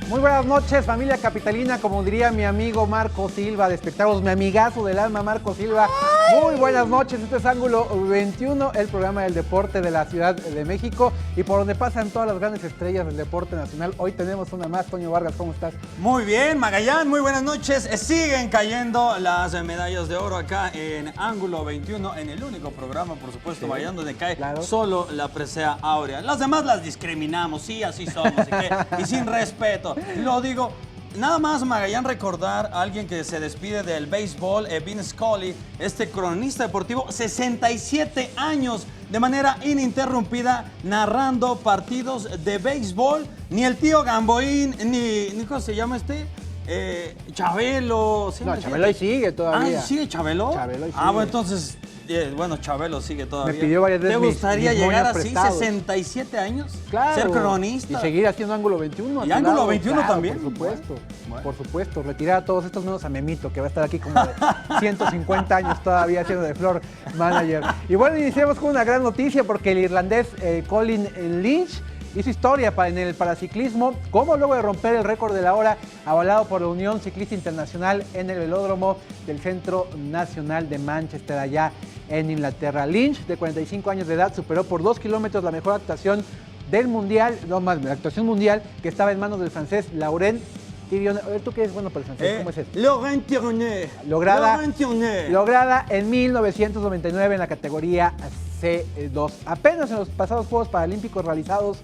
Muy buenas noches, familia capitalina, como diría mi amigo Marco Silva de Espectáculos, mi amigazo del alma Marco Silva. Muy buenas noches, este es Ángulo 21, el programa del deporte de la Ciudad de México y por donde pasan todas las grandes estrellas del deporte nacional. Hoy tenemos una más. Toño Vargas, ¿cómo estás? Muy bien, Magallán, muy buenas noches. Siguen cayendo las medallas de oro acá en Ángulo 21, en el único programa, por supuesto, sí, Magallán, donde cae solo la presea áurea. Las demás las discriminamos, sí, así somos, y sin respeto. Lo digo, nada más, Magallán, recordar a alguien que se despide del béisbol, Vin Scully, este cronista deportivo, 67 años de manera ininterrumpida narrando partidos de béisbol. Ni el tío Gamboín, ni ¿cómo se llama este? Chabelo. ¿Sí? No, Chabelo ahí sigue todavía. Ah, ¿sigue Chabelo? Chabelo ahí sigue. Ah, bueno, entonces... Bueno, Chabelo sigue todavía. Me pidió varias veces. ¿Te gustaría mis llegar así, prestados. 67 años? Claro. Ser cronista. Y seguir haciendo Ángulo 21. ¿Y Ángulo 21 claro, también? Por supuesto. Bueno. Por supuesto. Retirar a todos estos menos a Memito, que va a estar aquí como de 150 años todavía haciendo de floor manager. Y bueno, iniciamos con una gran noticia porque el irlandés Colin Lynch hizo historia en el paraciclismo, como luego de romper el récord de la hora avalado por la Unión Ciclista Internacional en el velódromo del Centro Nacional de Manchester, allá en Inglaterra. Lynch, de 45 años de edad, superó por 2 kilómetros la mejor actuación del mundial, no más, la actuación mundial que estaba en manos del francés Laurent Tirone. A ver, ¿tú qué es bueno para el francés? ¿Cómo es esto? Laurent Tirone. Lograda en 1999 en la categoría C2. Apenas en los pasados Juegos Paralímpicos realizados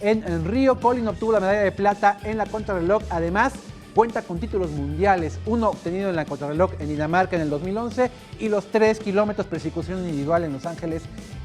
en Río, Colin obtuvo la medalla de plata en la contrarreloj. Además, cuenta con títulos mundiales, uno obtenido en la contrarreloj en Dinamarca en el 2011 y los 3 kilómetros persecución individual en Los Ángeles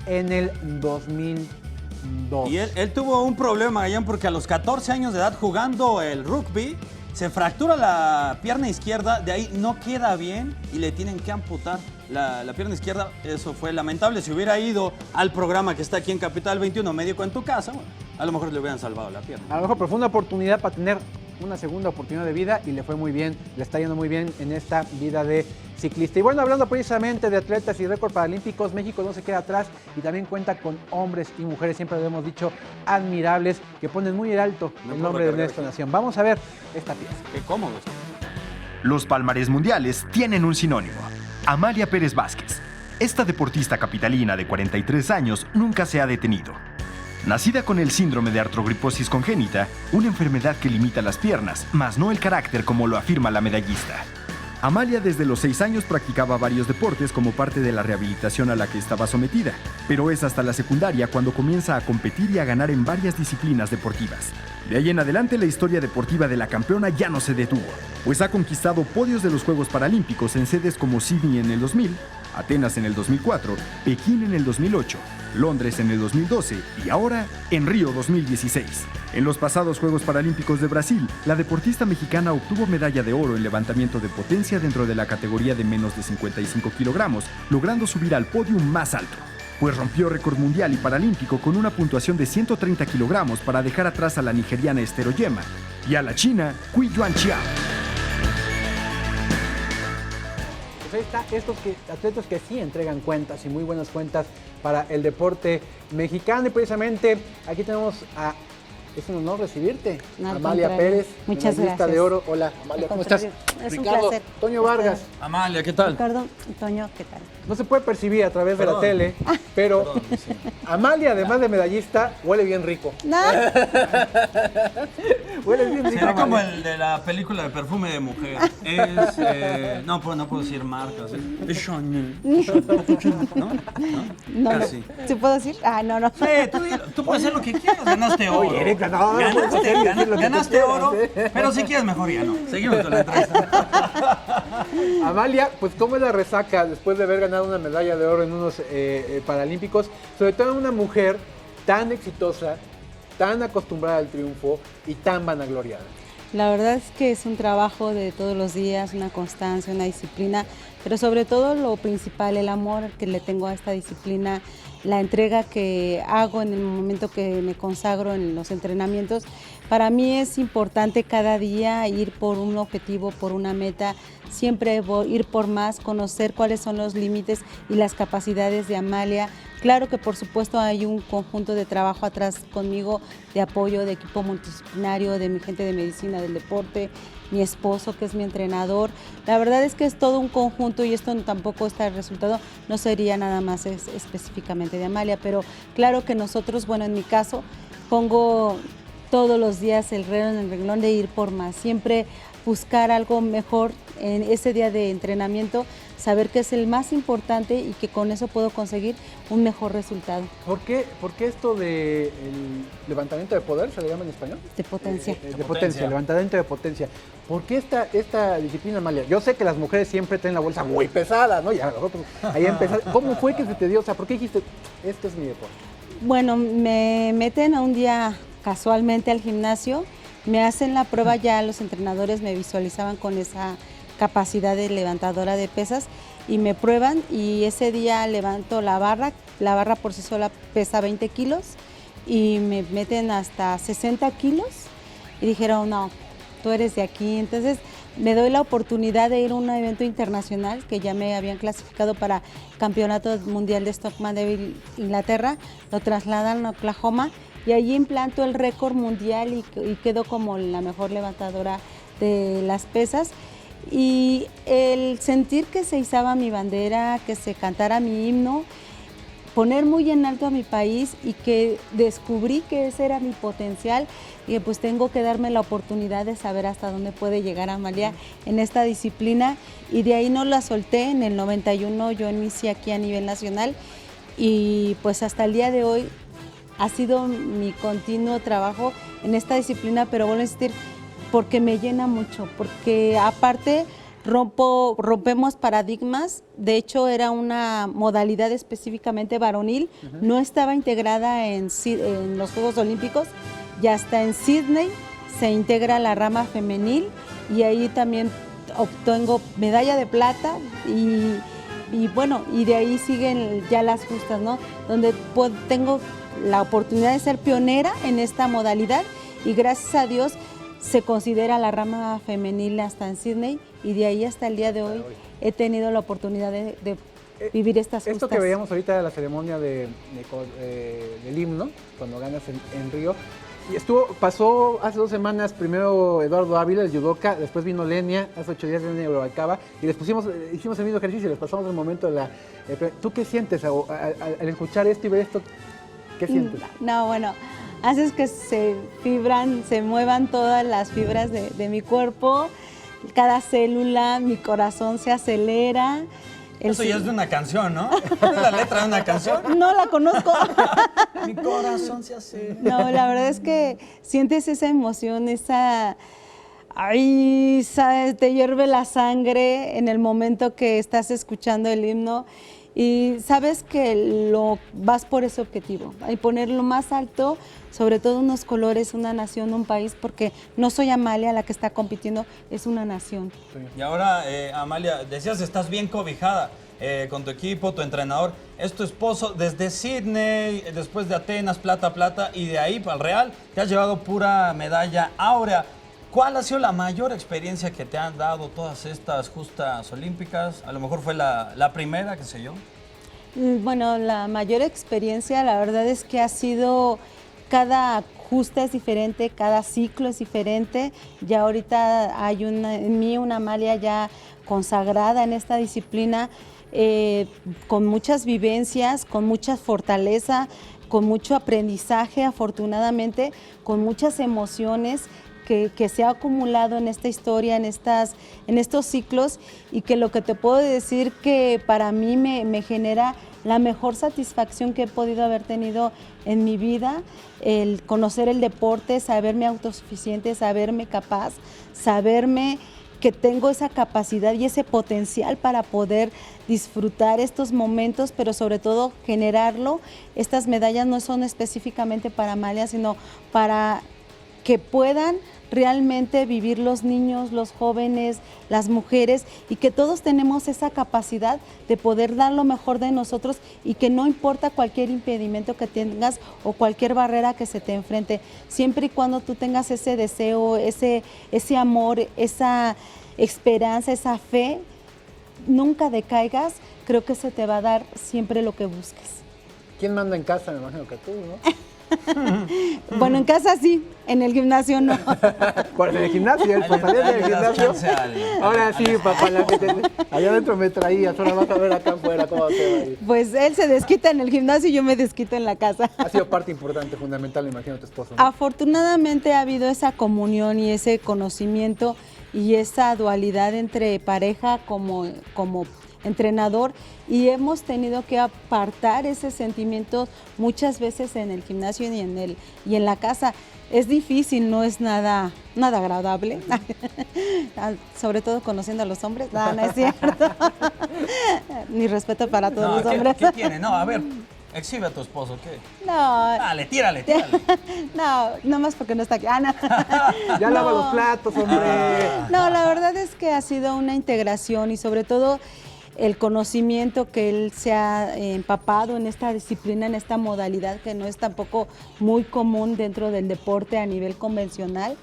en el 2002. Y él tuvo un problema, Magallán, porque a los 14 años de edad jugando el rugby, se fractura la pierna izquierda, de ahí no queda bien y le tienen que amputar la pierna izquierda. Eso fue lamentable. Si hubiera ido al programa que está aquí en Capital 21, Médico en tu casa, bueno, a lo mejor le hubieran salvado la pierna. A lo mejor, pero fue una oportunidad para tener una segunda oportunidad de vida y le fue muy bien, le está yendo muy bien en esta vida de ciclista. Y bueno, hablando precisamente de atletas y récords paralímpicos, México no se queda atrás y también cuenta con hombres y mujeres, siempre lo hemos dicho, admirables, que ponen muy en alto el nombre de nuestra nación. Vamos a ver esta pieza. Qué cómodos. Los palmarés mundiales tienen un sinónimo: Amalia Pérez Vázquez. Esta deportista capitalina de 43 años nunca se ha detenido. Nacida con el síndrome de artrogriposis congénita, una enfermedad que limita las piernas, mas no el carácter, como lo afirma la medallista. Amalia desde los 6 años practicaba varios deportes como parte de la rehabilitación a la que estaba sometida, pero es hasta la secundaria cuando comienza a competir y a ganar en varias disciplinas deportivas. De ahí en adelante la historia deportiva de la campeona ya no se detuvo, pues ha conquistado podios de los Juegos Paralímpicos en sedes como Sydney en el 2000, Atenas en el 2004, Pekín en el 2008, Londres en el 2012 y ahora en Río 2016. En los pasados Juegos Paralímpicos de Brasil, la deportista mexicana obtuvo medalla de oro en levantamiento de potencia dentro de la categoría de menos de 55 kilogramos, logrando subir al podio más alto, pues rompió récord mundial y paralímpico con una puntuación de 130 kilogramos para dejar atrás a la nigeriana Esther Oyema y a la china Cui Yuanqiao. Ahí está, estos atletas que sí entregan cuentas y muy buenas cuentas para el deporte mexicano. Y precisamente aquí tenemos a... Es un honor recibirte, Amalia Pérez, muchas gracias. De oro. Hola, Amalia, ¿cómo estás? Es Ricardo, un placer. Toño Vargas. Amalia, ¿qué tal? Ricardo, Toño, ¿qué tal? No se puede percibir a través de la tele, pero Amalia, además de medallista, huele bien rico. No. Huele bien rico. Será como el de la película de Perfume de Mujer. Es, no puedo decir marcas. Es Chanel. ¿No? No, Casi. ¿sí puedo decir? Ah, no. Sí, tú puedes hacer lo que quieras, ganaste oro. Oye, Erika, no, Ganaste oro, pero si quieres mejor ya no. Seguimos con la entrevista. Amalia, pues ¿cómo es la resaca después de haber ganado una medalla de oro en unos paralímpicos? Sobre todo una mujer tan exitosa, tan acostumbrada al triunfo y tan vanagloriada. La verdad es que es un trabajo de todos los días, una constancia, una disciplina, pero sobre todo lo principal, el amor que le tengo a esta disciplina, la entrega que hago en el momento que me consagro en los entrenamientos, Para mí es importante cada día ir por un objetivo, por una meta, siempre ir por más, conocer cuáles son los límites y las capacidades de Amalia. Claro que por supuesto hay un conjunto de trabajo atrás conmigo, de apoyo, de equipo multidisciplinario, de mi gente de medicina, del deporte, mi esposo que es mi entrenador. La verdad es que es todo un conjunto y esto tampoco está el resultado, no sería nada más específicamente de Amalia, pero claro que nosotros, bueno, en mi caso, pongo todos los días el dedo en el renglón de ir por más, siempre buscar algo mejor en ese día de entrenamiento, saber que es el más importante y que con eso puedo conseguir un mejor resultado. ¿Por qué esto del levantamiento de poder, se le llama en español? De potencia. De potencia, levantamiento de potencia. ¿Por qué esta disciplina, Amalia? Yo sé que las mujeres siempre tienen la bolsa muy pesada, ¿no? Y a nosotros ahí empezar. ¿Cómo fue que se te dio? O sea, ¿por qué dijiste, este es mi deporte? Bueno, me meten a un día casualmente al gimnasio, me hacen la prueba, ya los entrenadores me visualizaban con esa capacidad de levantadora de pesas y me prueban y ese día levanto la barra por sí sola pesa 20 kilos y me meten hasta 60 kilos y dijeron, no, tú eres de aquí. Entonces me doy la oportunidad de ir a un evento internacional que ya me habían clasificado para Campeonato Mundial de Stockman Deville, Inglaterra, lo trasladan a Oklahoma y allí implanto el récord mundial y quedo como la mejor levantadora de las pesas. Y el sentir que se izaba mi bandera, que se cantara mi himno, poner muy en alto a mi país y que descubrí que ese era mi potencial y que pues tengo que darme la oportunidad de saber hasta dónde puede llegar Amalia en esta disciplina y de ahí no la solté. En el 91 yo inicié aquí a nivel nacional y pues hasta el día de hoy ha sido mi continuo trabajo en esta disciplina, pero vuelvo a insistir, porque me llena mucho, porque aparte rompemos paradigmas. De hecho era una modalidad específicamente varonil, no estaba integrada en los Juegos Olímpicos, y hasta en Sydney se integra la rama femenil y ahí también obtengo medalla de plata y bueno, y de ahí siguen ya las justas, ¿no? Donde tengo la oportunidad de ser pionera en esta modalidad y gracias a Dios se considera la rama femenil hasta en Sydney y de ahí hasta el día de hoy he tenido la oportunidad de vivir estas justas. Esto que veíamos ahorita de la ceremonia del himno, cuando ganas en Río, y pasó hace 2 semanas, primero Eduardo Ávila, el judoka, después vino Lenia, hace 8 días Lenia Urabacaba, y les hicimos el mismo ejercicio, les pasamos el momento de la... ¿Tú qué sientes al escuchar esto y ver esto? ¿Qué sientes? No, bueno, haces que se muevan todas las fibras de mi cuerpo, cada célula, mi corazón se acelera. Eso ya es de una canción, ¿no? ¿Es la letra de una canción? No la conozco. Mi corazón se acelera. No, la verdad es que sientes esa emoción, te hierve la sangre en el momento que estás escuchando el himno. Y sabes que vas por ese objetivo, y ponerlo más alto, sobre todo unos colores, una nación, un país, porque no soy Amalia la que está compitiendo, es una nación. Sí. Y ahora, Amalia, decías, estás bien cobijada con tu equipo, tu entrenador, es tu esposo desde Sydney, después de Atenas, plata, y de ahí para el Real, te has llevado pura medalla áurea. ¿Cuál ha sido la mayor experiencia que te han dado todas estas justas olímpicas? A lo mejor fue la primera, qué sé yo. Bueno, la mayor experiencia, la verdad es que ha sido, cada justa es diferente, cada ciclo es diferente. Ya ahorita hay en mí una Amalia ya consagrada en esta disciplina, con muchas vivencias, con mucha fortaleza, con mucho aprendizaje, afortunadamente, con muchas emociones que se ha acumulado en esta historia, en estos ciclos, y que lo que te puedo decir que para mí me genera la mejor satisfacción que he podido haber tenido en mi vida, el conocer el deporte, saberme autosuficiente, saberme capaz, saberme que tengo esa capacidad y ese potencial para poder disfrutar estos momentos, pero sobre todo generarlo. Estas medallas no son específicamente para Amalia, sino para que puedan realmente vivir los niños, los jóvenes, las mujeres, y que todos tenemos esa capacidad de poder dar lo mejor de nosotros y que no importa cualquier impedimento que tengas o cualquier barrera que se te enfrente, siempre y cuando tú tengas ese deseo, ese amor, esa esperanza, esa fe, nunca decaigas, creo que se te va a dar siempre lo que busques. ¿Quién manda en casa? Me imagino que tú, ¿no? Bueno, en casa sí, en el gimnasio no. ¿En el gimnasio? ¿Para salir del gimnasio? Ahora sí, papá, allá adentro me traías, ahora vas a ver acá afuera cómo te va a ir. Pues él se desquita en el gimnasio y yo me desquito en la casa. Ha sido parte importante, fundamental, me imagino, tu esposo, ¿no? Afortunadamente ha habido esa comunión y ese conocimiento y esa dualidad entre pareja como entrenador, y hemos tenido que apartar ese sentimiento muchas veces en el gimnasio y en la casa. Es difícil, no es nada agradable, sobre todo conociendo a los hombres. No es cierto. Mi respeto para todos los hombres. ¿Qué tiene? No, a ver, exhibe a tu esposo, ¿qué? No. Dale, tírale. No más porque no está aquí. No. Ya lava los platos, hombre. No, la verdad es que ha sido una integración y sobre todo el conocimiento que él se ha empapado en esta disciplina, en esta modalidad que no es tampoco muy común dentro del deporte a nivel convencional.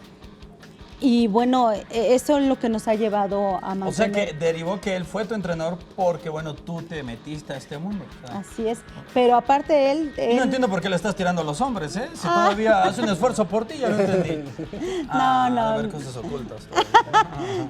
Y bueno, eso es lo que nos ha llevado a mantener. O sea que derivó que él fue tu entrenador porque, bueno, tú te metiste a este mundo. ¿Sabes? Así es, pero aparte él... No entiendo por qué le estás tirando a los hombres, ¿eh? Si todavía hace un esfuerzo por ti, ya lo entendí. No. A ver, cosas ocultas.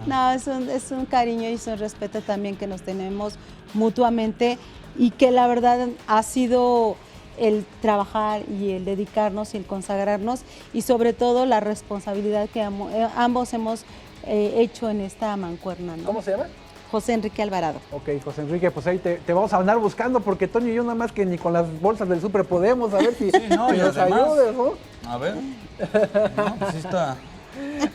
No, es un cariño y es un respeto también que nos tenemos mutuamente y que la verdad ha sido el trabajar y el dedicarnos y el consagrarnos y sobre todo la responsabilidad que ambos hemos hecho en esta mancuerna, ¿no? ¿Cómo se llama? José Enrique Alvarado. Ok, José Enrique, pues ahí te vamos a andar buscando porque Toño y yo nada más que ni con las bolsas del súper podemos, a ver si, sí, no, si nos ayudes, ¿no? A ver. No, pues sí está.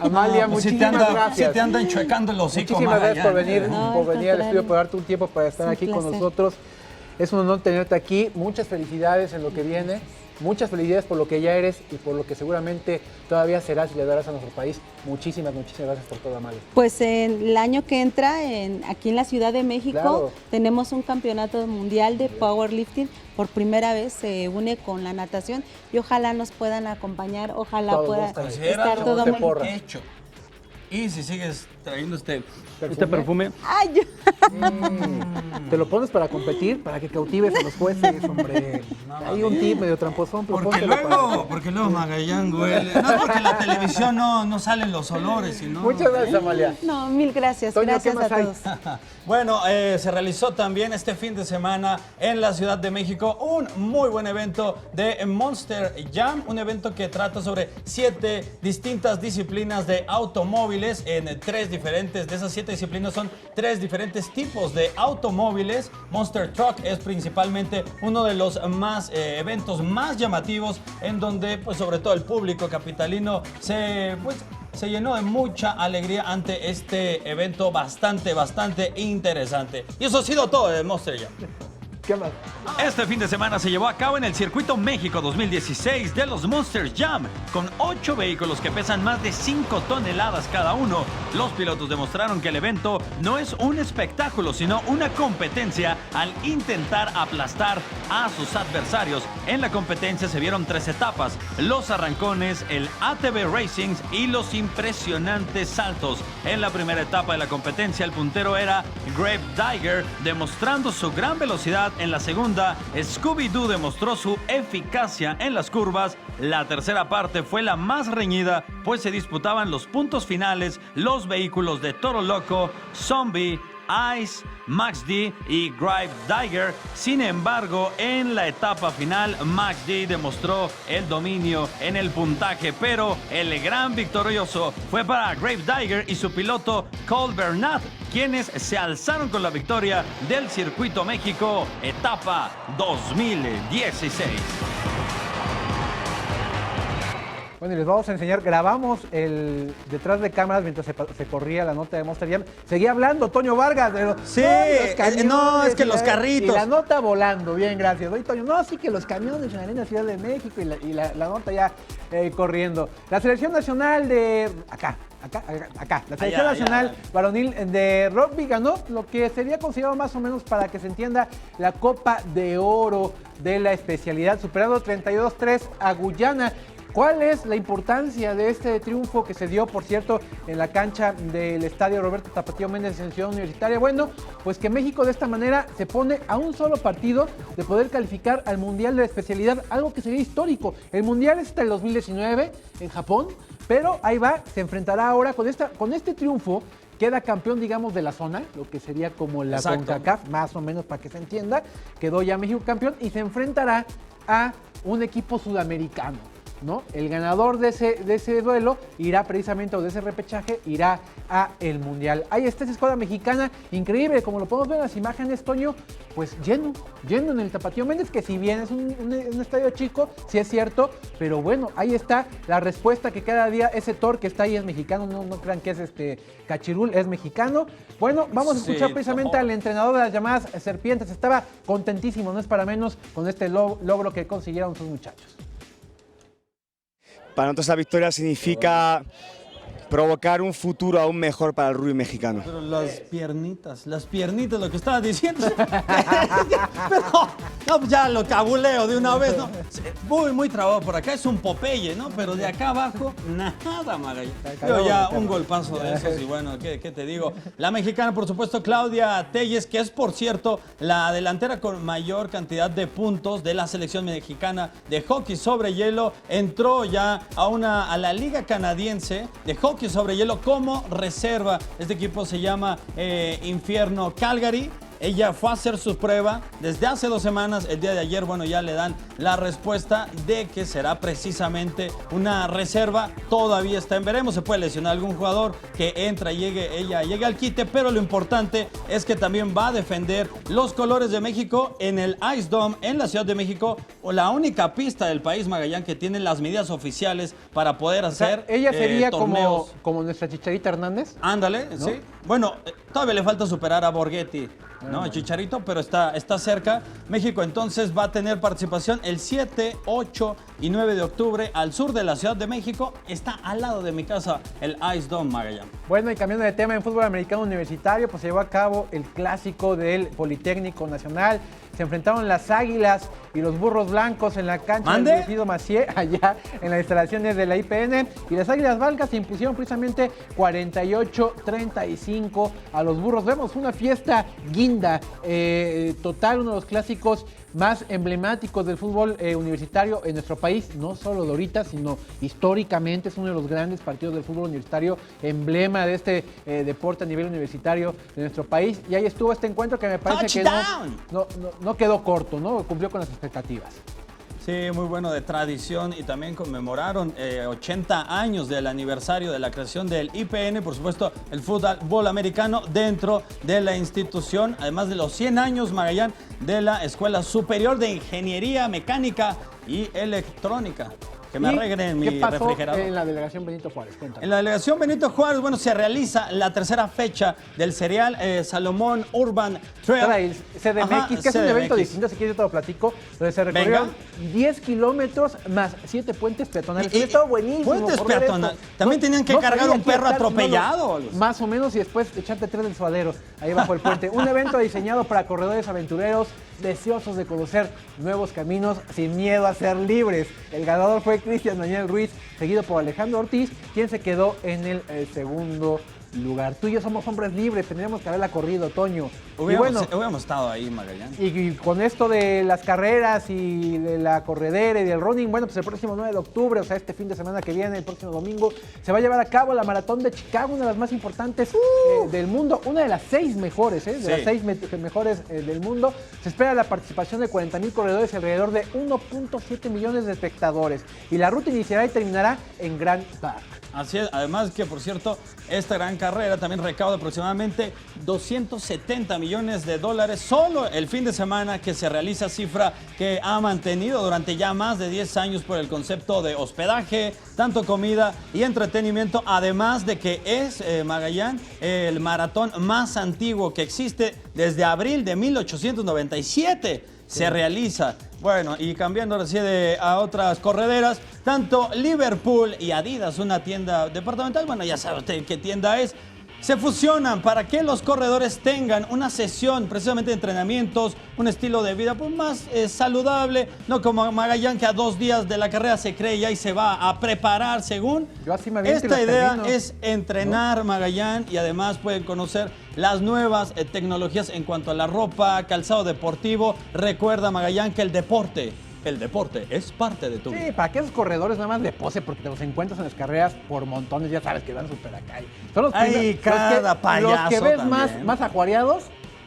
Amalia, pues muchísimas gracias. Si te andan chuecando el hocico. Muchísimas gracias por venir, No, al estudio, por darte un tiempo para estar aquí con nosotros. Es un honor tenerte aquí. Muchas felicidades en lo que viene. Muchas felicidades por lo que ya eres y por lo que seguramente todavía serás y le darás a nuestro país. Muchísimas gracias por todo, Amalia. Pues en el año que entra, aquí en la Ciudad de México, claro, tenemos un campeonato mundial de powerlifting. Por primera vez se une con la natación y ojalá nos puedan acompañar, ojalá todos pueda estar todo muy hecho. Y si sigues trayendo este perfume. Ay, te lo pones para competir, para que cautives a los jueces, hombre. Hay un tip medio tramposón, pero porque luego Magallán huele. No es porque en la televisión no salen los olores, sino. Muchas gracias, Amalia. No, mil gracias. Toño, gracias a todos. Bueno, se realizó también este fin de semana en la Ciudad de México un muy buen evento de Monster Jam, un evento que trata sobre 7 distintas disciplinas de automóviles en 3 diferentes. De esas 7 disciplinas son 3 diferentes tipos de automóviles. Monster Truck es principalmente uno de los eventos más llamativos en donde, pues, sobre todo el público capitalino se llenó de mucha alegría ante este evento bastante interesante. Y eso ha sido todo de Monster Jam. ¿Qué más? Este fin de semana se llevó a cabo en el Circuito México 2016 de los Monster Jam. Con 8 vehículos que pesan más de 5 toneladas cada uno, los pilotos demostraron que el evento no es un espectáculo, sino una competencia al intentar aplastar a sus adversarios. En la competencia se vieron 3 etapas: los arrancones, el ATV Racing y los impresionantes saltos. En la primera etapa de la competencia, el puntero era Grave Digger, demostrando su gran velocidad. En la segunda, Scooby-Doo demostró su eficacia en las curvas. La tercera parte fue la más reñida, pues se disputaban los puntos finales los vehículos de Toro Loco, Zombie, Ice, Max D y Grave Digger. Sin embargo, en la etapa final, Max D demostró el dominio en el puntaje, pero el gran victorioso fue para Grave Digger y su piloto Cole Bernat, quienes se alzaron con la victoria del Circuito México, etapa 2016. Bueno, y les vamos a enseñar, grabamos el detrás de cámaras mientras se corría la nota de Monster Jam. Seguía hablando Toño Vargas de los, Sí, camiones, es que los carritos. Y la nota volando, bien, gracias. Oye, Toño, no, sí que los camiones en la Arena Ciudad de México y la nota ya corriendo. La selección nacional de... Acá. La selección nacional varonil de rugby ganó lo que sería considerado más o menos, para que se entienda, la Copa de Oro de la especialidad, superando 32-3 a Guyana. ¿Cuál es la importancia de este triunfo que se dio, por cierto, en la cancha del estadio Roberto Tapatío Méndez en Ciudad Universitaria? Bueno, pues que México de esta manera se pone a un solo partido de poder calificar al Mundial de la especialidad, algo que sería histórico. El Mundial es hasta el 2019 en Japón, pero ahí va, se enfrentará ahora con este triunfo. Queda campeón, digamos, de la zona, lo que sería como la CONCACAF, más o menos para que se entienda. Quedó ya México campeón y se enfrentará a un equipo sudamericano, ¿no? El ganador de ese duelo irá precisamente, o de ese repechaje, irá a el Mundial. Ahí está esa escuadra mexicana, increíble, como lo podemos ver en las imágenes, Toño, pues lleno en el Tapatío Méndez, que si bien es un estadio chico, sí es cierto, pero bueno, ahí está la respuesta, que cada día ese Thor que está ahí es mexicano, no crean que es Cachirul, es mexicano. Bueno, vamos a escuchar precisamente al entrenador de las llamadas Serpientes. Estaba contentísimo, no es para menos, con este logro que consiguieron sus muchachos. Para nosotros la victoria significa provocar un futuro aún mejor para el rugby mexicano. Pero las piernitas, lo que estabas diciendo. Pero, no, ya lo cabuleo de una vez, ¿no? Muy trabado por acá, es un Popeye, ¿no? Pero de acá abajo, nada, Magallanes. Pero ya un golpazo de esos y bueno, ¿qué te digo? La mexicana, por supuesto, Claudia Telles, que es, por cierto, la delantera con mayor cantidad de puntos de la selección mexicana de hockey sobre hielo, entró ya a la Liga Canadiense de hockey sobre hielo como reserva. Este equipo se llama Infierno Calgary. Ella fue a hacer su prueba desde hace 2 semanas. El día de ayer, bueno, ya le dan la respuesta de que será precisamente una reserva. Todavía está en veremos. Se puede lesionar algún jugador que entra y ella llegue al quite, pero lo importante es que también va a defender los colores de México en el Ice Dome en la Ciudad de México, o la única pista del país, Magallanes, que tiene las medidas oficiales para poder hacer, o sea, ella sería torneos. como nuestra Chicharita Hernández. Ándale, ¿no? Sí. Bueno, todavía le falta superar a Borghetti, ¿no? El Chicharito, pero está cerca. México entonces va a tener participación el 7, 8 y 9 de octubre al sur de la Ciudad de México. Está al lado de mi casa el Ice Dome, Magallanes. Bueno, y cambiando de tema, en fútbol americano universitario, pues se llevó a cabo el clásico del Politécnico Nacional. Se enfrentaron las Águilas y los Burros Blancos en la cancha del Lucido Macié, allá en las instalaciones de la IPN. Y las Águilas Blancas se impusieron precisamente 48-35 a los Burros. Vemos una fiesta guinda total, uno de los clásicos más emblemáticos del fútbol universitario en nuestro país, no solo de ahorita, sino históricamente. Es uno de los grandes partidos del fútbol universitario, emblema de este deporte a nivel universitario de nuestro país. Y ahí estuvo este encuentro que me parece que no quedó corto, ¿no? Cumplió con las expectativas. Sí, muy bueno, de tradición, y también conmemoraron 80 años del aniversario de la creación del IPN, por supuesto el fútbol americano dentro de la institución, además de los 100 años, Magallanes, de la Escuela Superior de Ingeniería Mecánica y Electrónica. Que me arreglen mi refrigerador. ¿Qué pasó en la delegación Benito Juárez? Cuéntame. En la delegación Benito Juárez, bueno, se realiza la tercera fecha del serial Salomón Urban Trails. CDMX, que es un evento distinto, si quieres yo te lo platico, donde se recorrieron 10 kilómetros más 7 puentes peatonales. Esto buenísimo. Puentes peatonales. También tenían que cargar un perro atropellado. Más o menos, y después echarte 3 del suadero ahí bajo el puente. Un evento diseñado para corredores aventureros deseosos de conocer nuevos caminos sin miedo a ser libres. El ganador fue Cristian Daniel Ruiz, seguido por Alejandro Ortiz, quien se quedó en el segundo lugar. Tú y yo somos hombres libres, tendríamos que haberla corrido, Toño. Hubiéramos estado ahí, Magallanes. Y con esto de las carreras y de la corredera y del running, bueno, pues el próximo 9 de octubre, o sea, este fin de semana que viene, el próximo domingo, se va a llevar a cabo la Maratón de Chicago, una de las más importantes del mundo, una de las 6 mejores, las 6 mejores del mundo. Se espera la participación de 40,000 corredores y alrededor de 1.7 millones de espectadores. Y la ruta iniciará y terminará en Grand Park. Así es, además que, por cierto, esta gran carrera también recauda aproximadamente $270 millones solo el fin de semana que se realiza, cifra que ha mantenido durante ya más de 10 años por el concepto de hospedaje, tanto comida y entretenimiento, además de que es Magallanes el maratón más antiguo que existe desde abril de 1897. Se realiza. Bueno, y cambiando ahora sí a otras correderas, tanto Liverpool y Adidas, una tienda departamental, bueno, ya sabe usted qué tienda es, se fusionan para que los corredores tengan una sesión precisamente de entrenamientos, un estilo de vida pues, más saludable, no como Magallanes que a 2 días de la carrera se cree ya y se va a preparar según. Yo así me aviento y Esta las idea termino, es entrenar, ¿no? Magallanes, y además pueden conocer las nuevas tecnologías en cuanto a la ropa, calzado deportivo. Recuerda, Magallanes, que el deporte es parte de tu vida. Sí, para que esos corredores nada más de pose, porque te los encuentras en las carreras por montones, ya sabes que van súper acá. Son los los que ves más acuariados.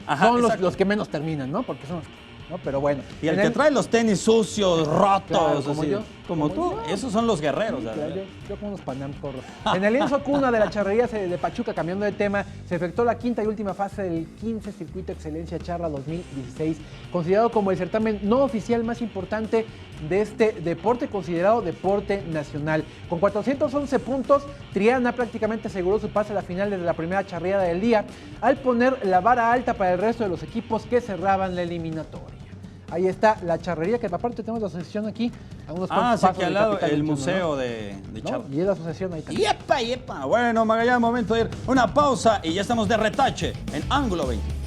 Ajá, son los que menos terminan, ¿no? Porque son, ¿no? Pero bueno. Y el que trae los tenis sucios, rotos, claro, como así, yo. Como tú, esos son los guerreros. Sí, claro, yo como unos Panam corro. En el lienzo cuna de la charrería de Pachuca, cambiando de tema, se efectuó la quinta y última fase del 15 Circuito Excelencia Charra 2016, considerado como el certamen no oficial más importante de este deporte, considerado deporte nacional. Con 411 puntos, Triana prácticamente aseguró su pase a la final desde la primera charreada del día, al poner la vara alta para el resto de los equipos que cerraban la eliminatoria. Ahí está la charrería, que aparte tenemos la asociación aquí a unos cuantos pasos aquí al lado Capital el 21, museo ¿no? de Charra. Y es la asociación ahí también. ¡Yepa! Bueno, Magallanes, momento de ir una pausa y ya estamos de retache en Ángulo 20.